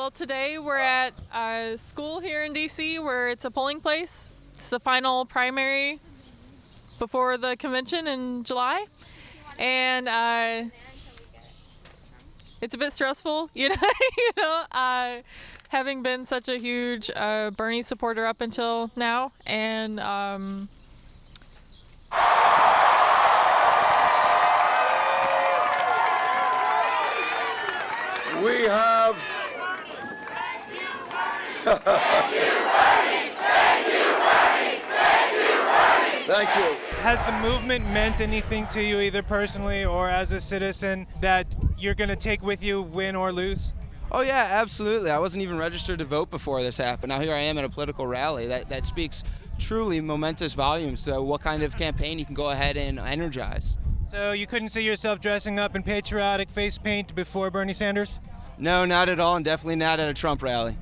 Well, today we're at a school here in D.C. where it's a polling place. It's the final primary before the convention in July. And it's a bit stressful, having been such a huge Bernie supporter up until now. And we have... Thank you. Has the movement meant anything to you, either personally or as a citizen, that you're going to take with you, win or lose? Oh yeah, absolutely. I wasn't even registered to vote before this happened. Now here I am at a political rally. That speaks truly momentous volumes to what kind of campaign you can go ahead and energize. So you couldn't see yourself dressing up in patriotic face paint before Bernie Sanders? No, not at all, and definitely not at a Trump rally.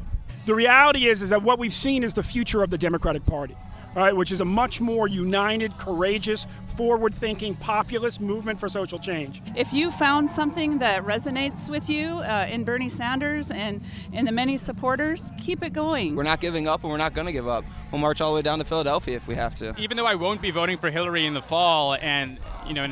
The reality is that what we've seen is the future of the Democratic Party. Right, which is a much more united, courageous, forward-thinking, populist movement for social change. If you found something that resonates with you in Bernie Sanders and in the many supporters, keep it going. We're not giving up, and we're not going to give up. We'll march all the way down to Philadelphia if we have to. Even though I won't be voting for Hillary in the fall, and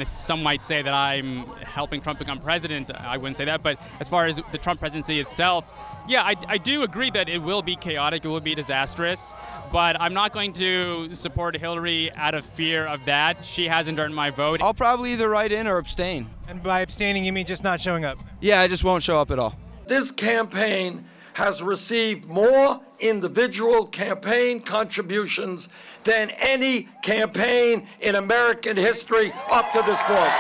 some might say that I'm helping Trump become president, I wouldn't say that. But as far as the Trump presidency itself, yeah, I do agree that it will be chaotic, it will be disastrous, but I'm not going to support Hillary out of fear of that. She hasn't earned my vote. I'll probably either write in or abstain. And by abstaining, you mean just not showing up? Yeah, I just won't show up at all. This campaign has received more individual campaign contributions than any campaign in American history up to this point.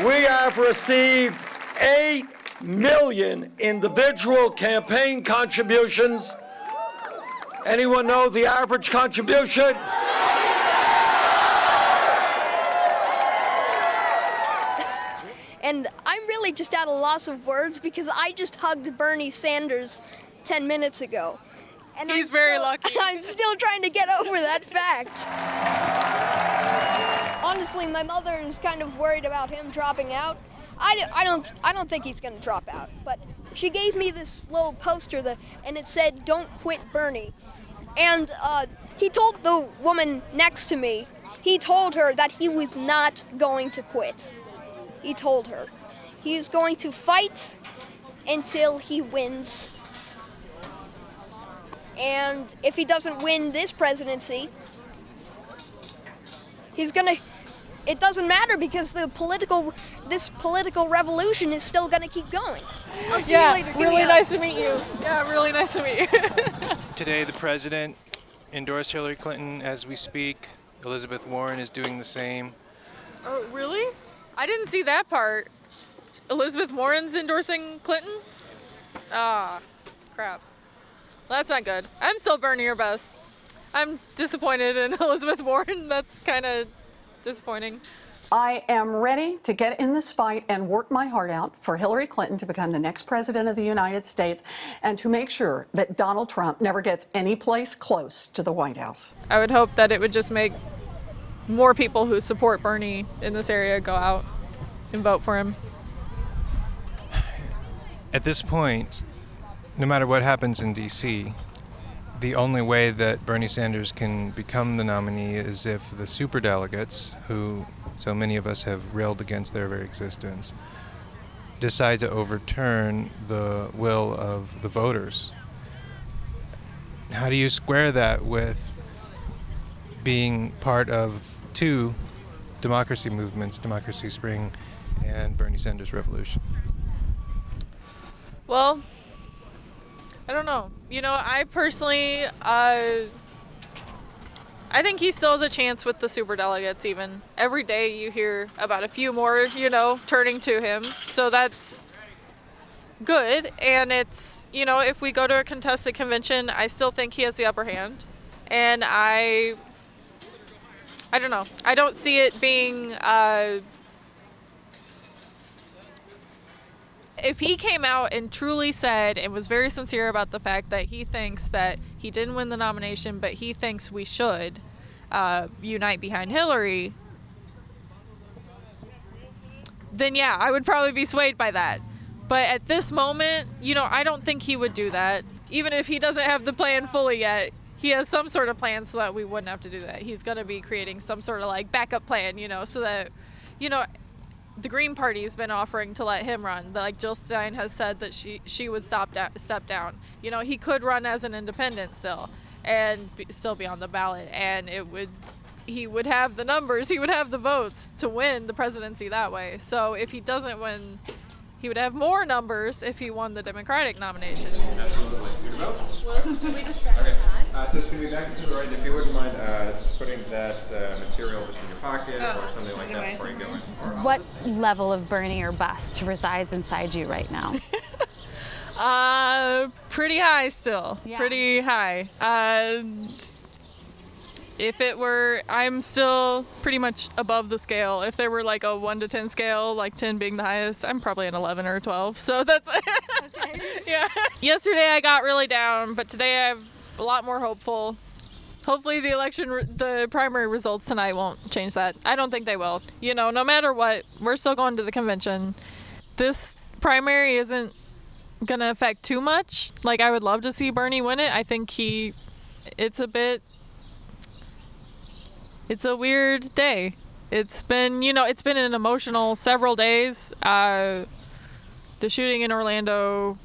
We have received 8 million individual campaign contributions. Anyone know the average contribution? And I'm really just at a loss of words because I just hugged Bernie Sanders 10 minutes ago. And he's very lucky. I'm still trying to get over that fact. Honestly, my mother is kind of worried about him dropping out. I don't think he's going to drop out. But she gave me this little poster and it said, "Don't quit Bernie." And he told the woman next to me, he told her that he was not going to quit. He told her he's going to fight until he wins. And if he doesn't win this presidency, he's gonna, it doesn't matter because this political revolution is still gonna keep going. I'll see you later. Really nice to meet you. Yeah, really nice to meet you. Today, the president endorsed Hillary Clinton as we speak. Elizabeth Warren is doing the same. Oh, really? I didn't see that part. Elizabeth Warren's endorsing Clinton? Ah, crap. Well, that's not good. I'm still Bernie or best. I'm disappointed in Elizabeth Warren. That's kind of disappointing. I am ready to get in this fight and work my heart out for Hillary Clinton to become the next president of the United States and to make sure that Donald Trump never gets any place close to the White House. I would hope that it would just make more people who support Bernie in this area go out and vote for him. At this point, no matter what happens in D.C., the only way that Bernie Sanders can become the nominee is if the superdelegates, who so many of us have railed against their very existence, decide to overturn the will of the voters. How do you square that with being part of two democracy movements, Democracy Spring and Bernie Sanders Revolution? Well, I don't know. I personally, I think he still has a chance with the superdelegates even. Every day you hear about a few more, turning to him. So that's good. And it's, if we go to a contested convention, I still think he has the upper hand. And I don't know. I don't see it being, if he came out and truly said and was very sincere about the fact that he thinks that he didn't win the nomination, but he thinks we should unite behind Hillary, then yeah, I would probably be swayed by that. But at this moment, I don't think he would do that. Even if he doesn't have the plan fully yet, he has some sort of plan so that we wouldn't have to do that. He's going to be creating some sort of like backup plan, so that, the Green Party's been offering to let him run. Like Jill Stein has said that she would step down. He could run as an independent still and still be on the ballot, and he would have the numbers, he would have the votes to win the presidency that way. So if he doesn't win, he would have more numbers if he won the Democratic nomination. Absolutely. Your vote? Well, should we just stand outside? So it's going to be back to the right. If you wouldn't mind putting that material just in your pocket or something like that before you go in. What level of Bernie or bust resides inside you right now? Pretty high still. Yeah. Pretty high. If it were, I'm still pretty much above the scale. If there were like a 1 to 10 scale, like 10 being the highest, I'm probably an 11 or 12. So that's, okay. Yeah. Yesterday I got really down, but today I'm a lot more hopeful. Hopefully the primary results tonight won't change that. I don't think they will. No matter what, we're still going to the convention. This primary isn't going to affect too much. Like, I would love to see Bernie win it. I think it's a weird day. It's been an emotional several days. The shooting in Orlando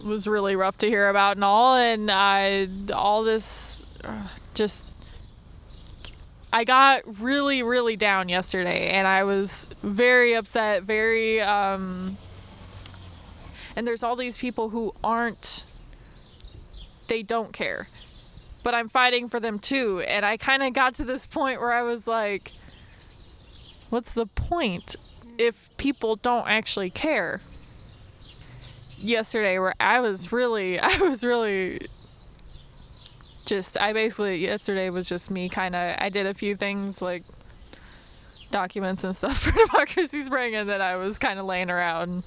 was really rough to hear about and all, and all this I got really, really down yesterday, and I was very upset, and there's all these people who they don't care. But I'm fighting for them too. And I kind of got to this point where I was like, what's the point if people don't actually care? Yesterday, where yesterday was just me I did a few things like documents and stuff for Democracy Spring, and then I was kind of laying around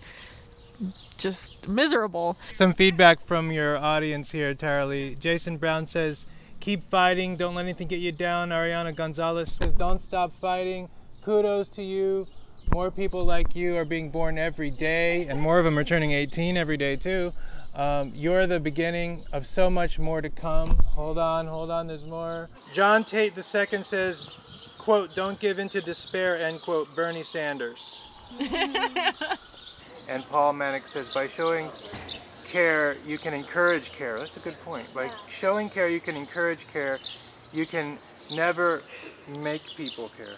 just miserable. Some feedback from your audience here, Taralei. Jason Brown says, keep fighting, don't let anything get you down. Ariana Gonzalez says, don't stop fighting. Kudos to you. More people like you are being born every day, and more of them are turning 18 every day too. You're the beginning of so much more to come. Hold on, there's more. John Tate II says, quote, don't give in to despair, end quote, Bernie Sanders. And Paul Manick says, by showing care, you can encourage care. That's a good point. By showing care, you can encourage care. You can never make people care.